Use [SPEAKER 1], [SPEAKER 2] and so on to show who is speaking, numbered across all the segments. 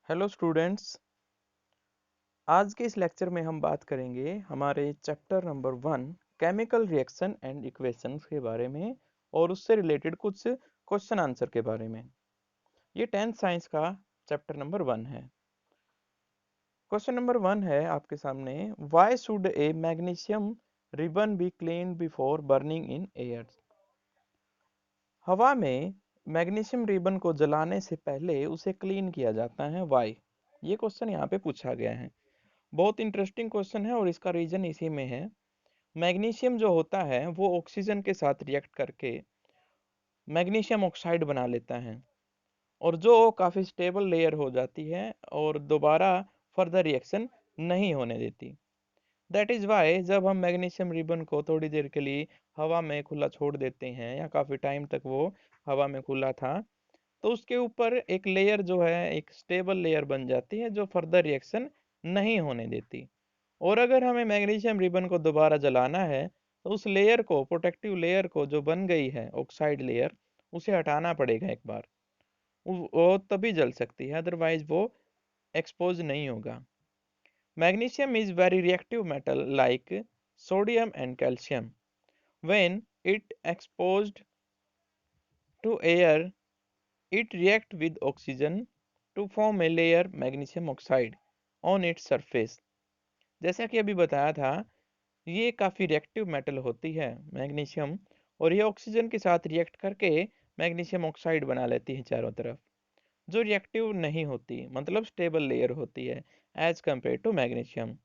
[SPEAKER 1] Hello students. आज के इस लेक्चर में हम बात करेंगे हमारे chapter number 1 chemical reaction and equations के बारे में और उससे रिलेटेड कुछ क्वेश्चन आंसर के बारे में। ये 10th साइंस का चैप्टर नंबर 1 है। क्वेश्चन नंबर 1 है आपके सामने, why should A magnesium ribbon be cleaned before burning in air. हवा में मैग्नीशियम रिबन को जलाने से पहले उसे क्लीन किया जाता है, व्हाई। ये क्वेश्चन यहाँ पे पूछा गया है। बहुत इंटरेस्टिंग क्वेश्चन है और इसका रीजन इसी में है। मैग्नीशियम जो होता है वो ऑक्सीजन के साथ रिएक्ट करके मैग्नीशियम ऑक्साइड बना लेता है और जो काफ़ी स्टेबल लेयर हो जाती है और दोबारा फर्दर रिएक्शन नहीं होने देती। दैट इज़ वाई जब हम मैग्नीशियम रिबन को थोड़ी देर के लिए हवा में खुला छोड़ देते हैं या काफ़ी टाइम तक वो हवा में खुला था, तो उसके ऊपर एक लेयर जो है, एक स्टेबल लेयर बन जाती है जो फर्दर रिएक्शन नहीं होने देती। और अगर हमें मैग्नीशियम रिबन को दोबारा जलाना है तो उस लेयर को, प्रोटेक्टिव लेयर को जो बन गई है ऑक्साइड लेयर, उसे हटाना पड़ेगा एक बार। वो तभी जल सकती है, अदरवाइज वो एक्सपोज नहीं होगा। Magnesium is very reactive metal like sodium and calcium. When it exposed to air it react with oxygen to form a layer magnesium oxide on its surface। जैसा कि अभी बताया था, ये काफ़ी रिएक्टिव मेटल होती है मैग्नीशियम, और ये ऑक्सीजन के साथ रिएक्ट करके मैग्नीशियम ऑक्साइड बना लेती है चारों तरफ, जो रिएक्टिव नहीं होती, मतलब स्टेबल लेयर होती है एज कम्पेयर टू मैग्नीशियम।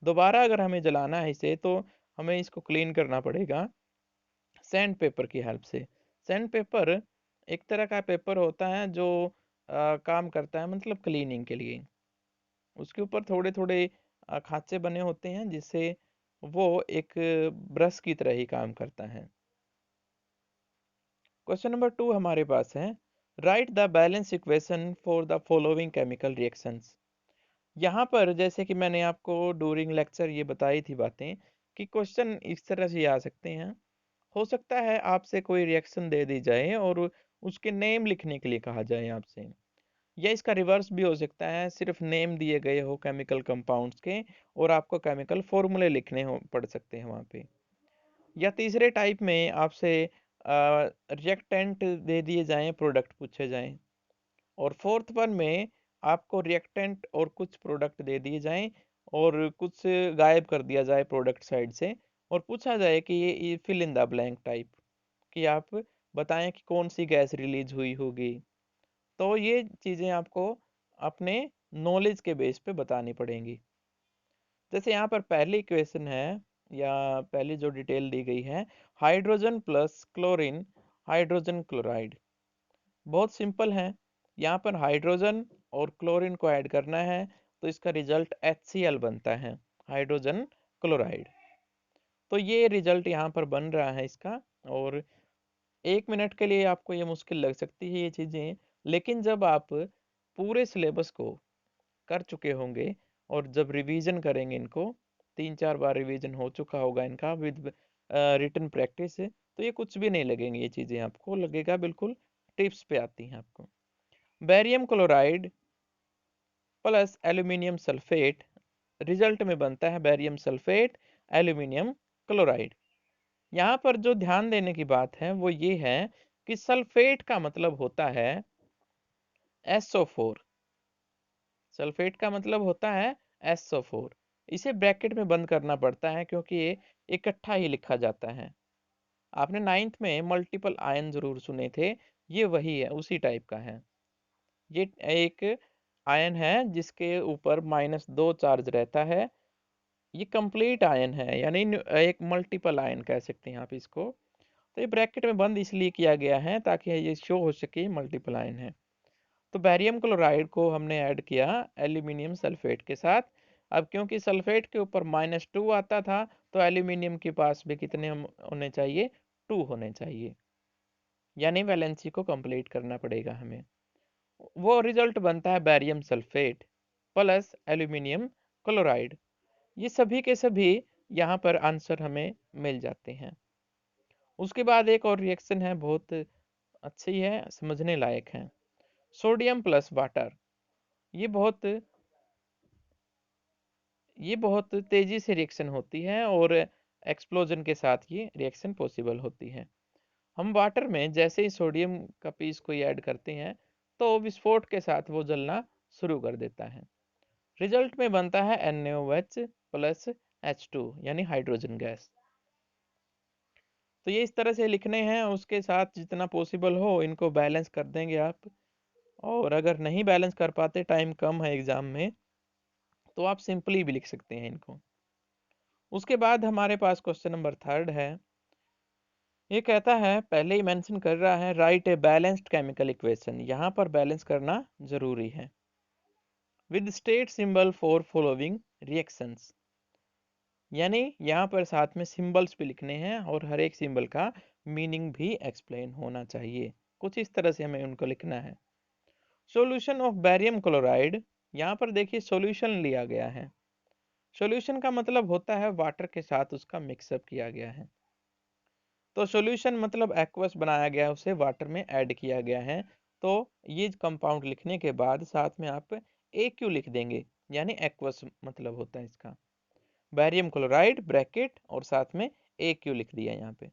[SPEAKER 1] दोबारा अगर हमें जलाना है इसे तो हमें इसको क्लीन करना पड़ेगा सैंड पेपर की हेल्प से। सैंड पेपर एक तरह का पेपर होता है जो काम करता है मतलब क्लीनिंग के लिए। उसके ऊपर थोड़े थोड़े खांचे बने होते हैं जिससे वो एक ब्रश की तरह ही काम करता है। क्वेश्चन नंबर 2 हमारे पास है, right the balance equation for the following chemical reactions. यहाँ पर जैसे कि मैंने आपको डूरिंग लेक्चर ये बताई थी बातें कि क्वेश्चन इस तरह से आ सकते हैं। हो सकता है आपसे कोई रिएक्शन दे दी जाए और उसके नेम लिखने के लिए कहा जाए आपसे, या इसका रिवर्स भी हो सकता है, सिर्फ नेम दिए गए हो केमिकल कंपाउंड्स के और आपको केमिकल फॉर्मूले लिखने हो पड़ सकते हैं वहाँ पे। या तीसरे टाइप में आपसे रिएक्टेंट दे दिए जाएं, प्रोडक्ट पूछे जाएं। और फोर्थ वन में आपको रिएक्टेंट और कुछ प्रोडक्ट दे दिए जाएं और कुछ गायब कर दिया जाए प्रोडक्ट साइड से, और पूछा जाए कि ये fill in the blank type, कि आप बताएं कि कौन सी गैस रिलीज हुई होगी। तो ये चीज़ें आपको अपने नॉलेज के बेस पे बतानी पड़ेंगी। जैसे यहाँ पर पहली इक्वेशन है या पहली जो डिटेल दी गई है, hydrogen plus chlorine hydrogen chloride. बहुत सिंपल है। यहाँ पर हाइड्रोजन और क्लोरीन को ऐड करना है तो इसका रिजल्ट HCl बनता है, हाइड्रोजन क्लोराइड। तो ये रिजल्ट यहाँ पर बन रहा है इसका। और 1 मिनट के लिए आपको ये मुश्किल लग सकती है ये चीज़ें, लेकिन जब आप पूरे सिलेबस को कर चुके होंगे और जब रिवीजन करेंगे इनको, 3-4 बार रिवीजन हो चुका होगा इनका विद रिटन प्रैक्टिस, तो ये कुछ भी नहीं लगेंगे, ये चीज़ें आपको लगेगा बिल्कुल टिप्स पे आती हैं आपको। Barium chloride plus aluminium sulphate, result में बनता है बैरियम सल्फेट एल्यूमिनियम क्लोराइड। यहाँ पर जो ध्यान देने की बात है वो ये है कि सल्फेट का मतलब होता है SO4। सल्फेट का मतलब होता है SO4। इसे ब्रैकेट में बंद करना पड़ता है क्योंकि ये इकट्ठा ही लिखा जाता है। आपने 9th में मल्टीपल आयन जरूर सुने थे, ये वही है, उसी टाइप का है। ये एक आयन है जिसके ऊपर -2 चार्ज रहता है। ये कंप्लीट आयन है, यानी एक मल्टीपल आयन कह सकते हैं आप इसको। तो ये ब्रैकेट में बंद इसलिए किया गया है ताकि ये शो हो सके मल्टीपल आयन है। तो बैरियम क्लोराइड को हमने ऐड किया एल्यूमिनियम सल्फेट के साथ। अब क्योंकि सल्फेट के ऊपर -2 आता था तो एल्यूमिनियम के पास भी कितने होने चाहिए, 2 होने चाहिए, यानी वैलेंसी को कंप्लीट करना पड़ेगा हमें। वो रिजल्ट बनता है barium sulphate plus aluminium chloride. ये सभी के सभी यहाँ पर आंसर हमें मिल जाते हैं। उसके बाद एक और रिएक्शन है, बहुत अच्छी है, समझने लायक है। Sodium plus water. ये बहुत ये बहुत तेजी से रिएक्शन होती है और एक्सप्लोजन के साथ ये रिएक्शन पॉसिबल होती है। हम वाटर में जैसे ही सोडियम का पीस कोई ऐड करते हैं तो विस्फोट के साथ वो जलना शुरू कर देता है। रिजल्ट में बनता है NaOH प्लस H2 यानी हाइड्रोजन गैस। तो ये इस तरह से लिखने हैं, उसके साथ जितना पॉसिबल हो इनको बैलेंस कर देंगे आप। और अगर नहीं बैलेंस कर पाते, टाइम कम है एग्जाम में, तो आप सिंपली भी लिख सकते हैं इनको। उसके बाद हमारे पास क्वेश्चन नंबर 3 है। ये कहता है, पहले ही मेंशन कर रहा है, right a balanced chemical equation. यहाँ पर बैलेंस करना जरूरी है। With state symbol for following reactions, यानी यहाँ पर साथ में सिंबल्स भी लिखने हैं और हर एक सिंबल का मीनिंग भी एक्सप्लेन होना चाहिए। कुछ इस तरह से हमें उनको लिखना है। सॉल्यूशन ऑफ बैरियम क्लोराइड, यहाँ पर देखिए सॉल्यूशन लिया गया है। सॉल्यूशन का मतलब होता है वाटर के साथ उसका मिक्सअप किया गया है। तो सॉल्यूशन मतलब एक्वस बनाया गया, उसे वाटर में ऐड किया गया है। तो ये कंपाउंड लिखने के बाद साथ में आप AQ लिख देंगे, यानी एक्वस मतलब होता है इसका। बैरियम क्लोराइड ब्रैकेट और साथ में AQ लिख दिया यहाँ पे।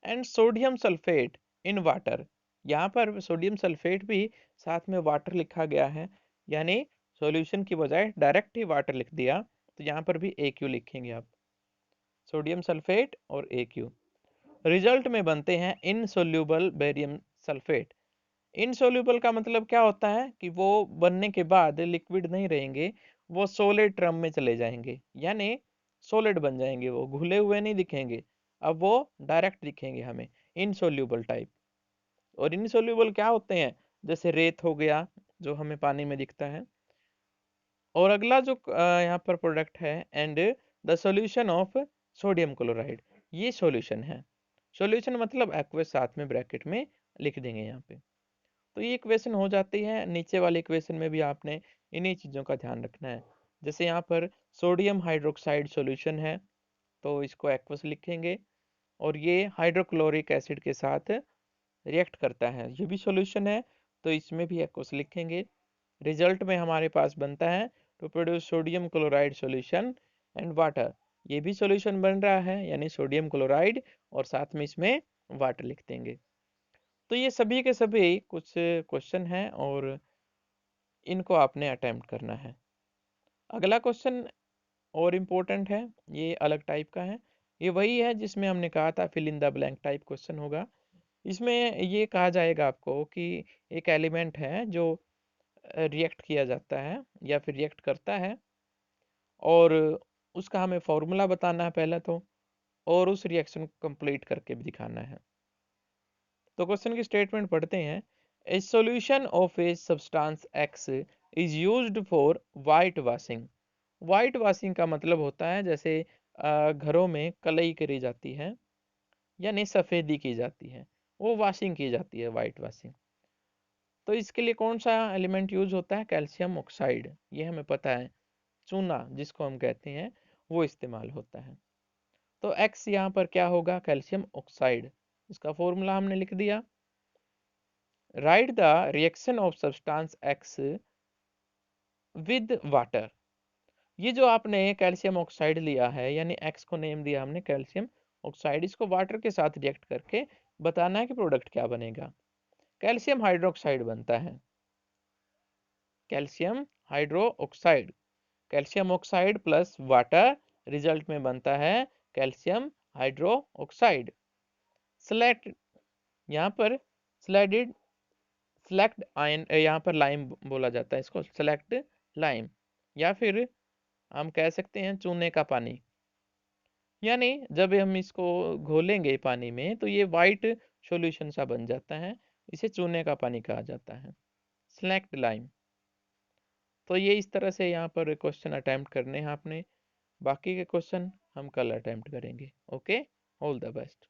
[SPEAKER 1] And sodium sulphate in water, यहाँ पर सोडियम सल्फेट भी साथ में वाटर लिखा गया है, यानी सॉल्यूशन की बजाय डायरेक्ट ही वाटर लिख दिया, तो यहाँ पर भी AQ लिखेंगे आप। सोडियम सल्फेट और AQ। रिजल्ट में बनते हैं इनसोल्यूबल बेरियम सल्फेट। इनसोल्यूबल का मतलब क्या होता है कि वो बनने के बाद लिक्विड नहीं रहेंगे, वो सोलिड ड्रम में चले जाएंगे, यानी सोलिड बन जाएंगे, वो घुले हुए नहीं दिखेंगे। अब वो डायरेक्ट दिखेंगे हमें, इनसोल्यूबल टाइप। और इनसोल्यूबल क्या होते हैं, जैसे रेत हो गया जो हमें पानी में दिखता है। और अगला जो यहाँ पर प्रोडक्ट है, and the solution of sodium chloride, ये सॉल्यूशन है। सॉल्यूशन मतलब एक्वस साथ में ब्रैकेट में लिख देंगे यहाँ पे। तो ये इक्वेशन हो जाती है। नीचे वाले इक्वेशन में भी आपने इन्हीं चीज़ों का ध्यान रखना है। जैसे यहाँ पर सोडियम हाइड्रोक्साइड सॉल्यूशन है, तो इसको एक्वस लिखेंगे। और ये हाइड्रोक्लोरिक एसिड के साथ रिएक्ट करता है, ये भी सॉल्यूशन है, तो इसमें भी एक्वस लिखेंगे। रिजल्ट में हमारे पास बनता है to produce sodium chloride solution and water. ये भी सॉल्यूशन बन रहा है, यानी सोडियम क्लोराइड और साथ में इसमें वाटर लिख देंगे। तो ये सभी के सभी कुछ क्वेश्चन हैं और इनको आपने अटेम्प्ट करना है। अगला क्वेश्चन और इम्पोर्टेंट है, ये अलग टाइप का है। ये वही है जिसमें हमने कहा था fill in the blank type question होगा। इसमें ये कहा जाएगा आपको कि एक एलिमेंट है जो रिएक्ट किया जाता है या फिर रिएक्ट करता है, और उसका हमें फॉर्मूला बताना है पहले तो, और उस रिएक्शन को कंप्लीट करके भी दिखाना है। तो क्वेश्चन की स्टेटमेंट पढ़ते हैं। ए solution of a substance x is used for white washing. White washing का मतलब होता है जैसे घरों में कलई करी जाती है, यानी सफ़ेदी की जाती है, वो वॉशिंग की जाती है, वाइट वॉशिंग। तो इसके लिए कौन सा एलिमेंट यूज होता है, कैल्शियम ऑक्साइड, ये हमें पता है। चूना जिसको हम कहते हैं, वो इस्तेमाल होता है। तो एक्स यहाँ पर क्या होगा, कैल्शियम ऑक्साइड। इसका फॉर्मूला हमने लिख दिया। Right the reaction of substance x with water. ये जो आपने कैल्शियम ऑक्साइड लिया है, यानी एक्स को नेम दिया हमने कैल्शियम ऑक्साइड, इसको वाटर के साथ रिएक्ट करके बताना है कि प्रोडक्ट क्या बनेगा। कैल्शियम हाइड्रोक्साइड बनता है, calcium hydro oxide. Calcium oxide plus water, result में बनता है कैल्शियम हाइड्रो ऑक्साइड। सेलेक्ट, यहाँ पर स्लाइडेड सेलेक्ट आयन, यहाँ पर लाइम बोला जाता है इसको, सेलेक्ट लाइम, या फिर हम कह सकते हैं चूने का पानी। यानी जब हम इसको घोलेंगे पानी में तो ये वाइट सॉल्यूशन सा बन जाता है, इसे चूने का पानी कहा जाता है, सेलेक्ट लाइम। तो ये इस तरह से यहाँ पर क्वेश्चन अटेम्प्ट करने हैं आपने। बाकी के क्वेश्चन हम कल अटेम्प्ट करेंगे। Okay, all the best.